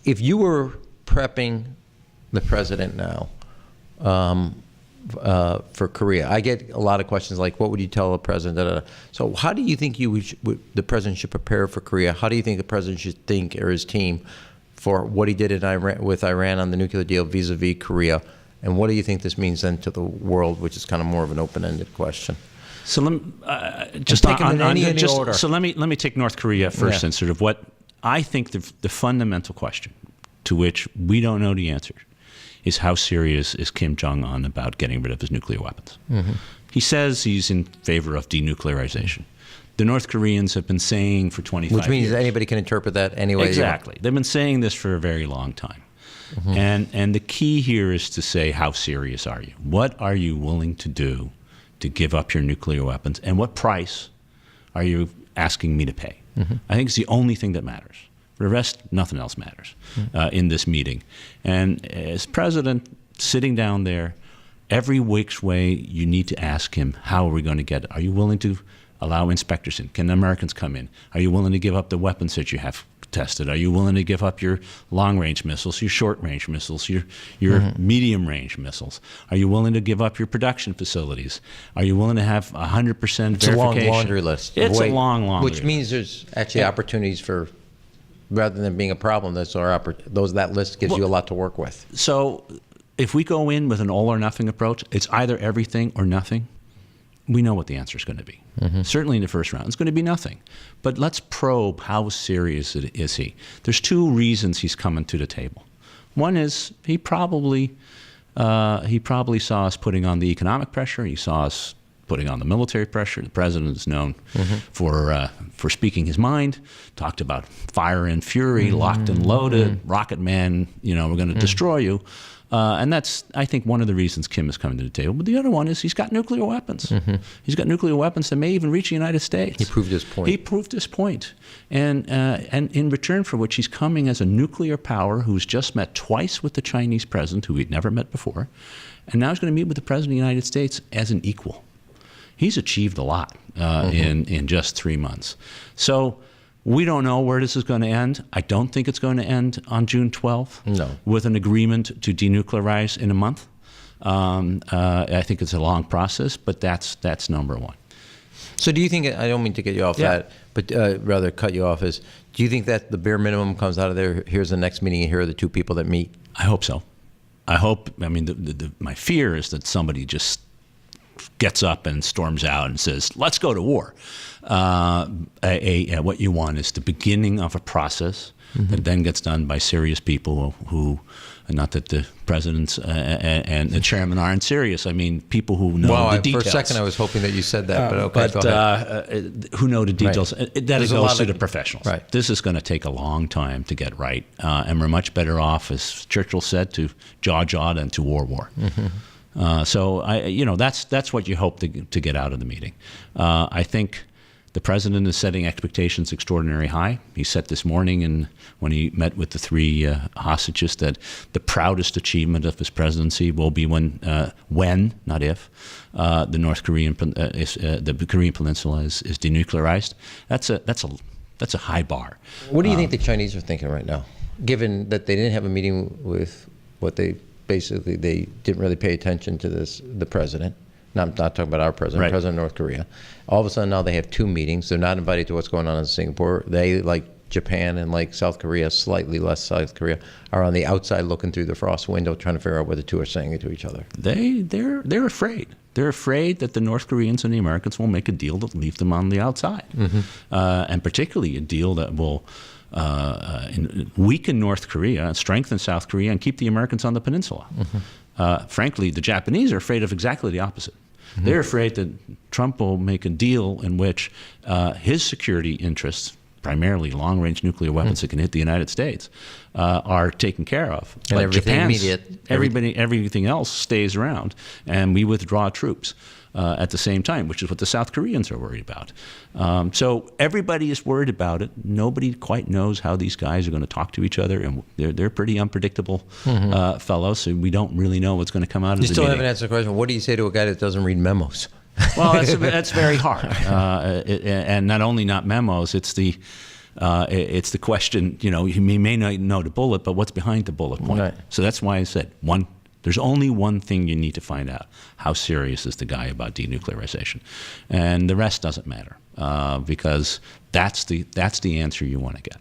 if you were prepping the president now for Korea, I get a lot of questions like, what would you tell the president? Da, da, da. So how do you think the president should prepare for Korea? How do you think the president should think, or his team, for what he did in with Iran on the nuclear deal vis-a-vis Korea? And what do you think this means then to the world, which is kind of more of an open-ended question? So let me take North Korea first, and sort of what I think the fundamental question to which we don't know the answer is, how serious is Kim Jong-un about getting rid of his nuclear weapons? Mm-hmm. He says he's in favor of denuclearization. The North Koreans have been saying for 25 years. Which means anybody can interpret that any way. Exactly. They've been saying this for a very long time. Mm-hmm. And the key here is to say, how serious are you? What are you willing to do to give up your nuclear weapons? And what price are you asking me to pay? Mm-hmm. I think it's the only thing that matters. For the rest, nothing else matters in this meeting. And as president, sitting down there, every which way you need to ask him, how are we going to get it? Are you willing to allow inspectors in? Can Americans come in? Are you willing to give up the weapons that you have tested? Are you willing to give up your long-range missiles, your short-range missiles, your medium-range missiles? Are you willing to give up your production facilities? Are you willing to have 100% verification? It's a long laundry list. It's a long laundry list. Which means there's actually opportunities for, rather than being a problem, that list gives you a lot to work with. So if we go in with an all-or-nothing approach, it's either everything or nothing. We know what the answer is going to be. Mm-hmm. Certainly in the first round, it's going to be nothing. But let's probe, how serious is he? There's two reasons he's coming to the table. One is he probably saw us putting on the economic pressure. He saw us putting on the military pressure. The president is known for speaking his mind. Talked about fire and fury, locked and loaded, Rocket Man. We're going to destroy you. And that's, I think, one of the reasons Kim is coming to the table. But the other one is he's got nuclear weapons. Mm-hmm. He's got nuclear weapons that may even reach the United States. He proved his point. And in return for which, he's coming as a nuclear power who's just met twice with the Chinese president, who he'd never met before. And now he's going to meet with the president of the United States as an equal. He's achieved a lot in just 3 months. So we don't know where this is going to end. I don't think it's going to end on June 12th with an agreement to denuclearize in a month. I think it's a long process, but that's number one. So do you think, I don't mean to get you off that, but rather cut you off, do you think that the bare minimum comes out of there, here's the next meeting, and here are the two people that meet? I hope so. My fear is that somebody just gets up and storms out and says, let's go to war. What you want is the beginning of a process that then gets done by serious people who, not that the presidents and the chairman aren't serious. I mean, people who know the details. For a second, I was hoping that you said that, but okay, go ahead. Who know the details. Right. That it goes to the professionals. Right. This is going to take a long time to get right. And we're much better off, as Churchill said, to jaw than to war. Mm-hmm. So that's what you hope to get out of the meeting. I think the president is setting expectations extraordinarily high. He set this morning, when he met with the three hostages, that the proudest achievement of his presidency will be when, not if, the Korean Peninsula is denuclearized. That's a high bar. What do you think the Chinese are thinking right now, given that they didn't have a meeting with what they didn't really pay attention to the president? I'm not talking about our president, right. President of North Korea. All of a sudden now they have two meetings. They're not invited to what's going on in Singapore. They, like Japan and like South Korea, slightly less South Korea, are on the outside looking through the frost window trying to figure out what the two are saying to each other. They're afraid. They're afraid that the North Koreans and the Americans will make a deal that leaves them on the outside. Mm-hmm. And particularly a deal that will weaken North Korea and strengthen South Korea and keep the Americans on the peninsula. Mm-hmm. Frankly, the Japanese are afraid of exactly the opposite. Mm-hmm. They're afraid that Trump will make a deal in which his security interests, primarily long-range nuclear weapons that can hit the United States, are taken care of. And but everything everything else stays around, and we withdraw troops at the same time, which is what the South Koreans are worried about. So everybody is worried about it. Nobody quite knows how these guys are going to talk to each other, and they're pretty unpredictable fellows, so we don't really know what's going to come out of the meeting. You still haven't answered the question, what do you say to a guy that doesn't read memos? Well, that's very hard. And not only not memos, it's the It's the question, you may not know the bullet, but what's behind the bullet point? Right. So that's why I said there's only one thing you need to find out. How serious is the guy about denuclearization? And the rest doesn't matter because that's the answer you want to get.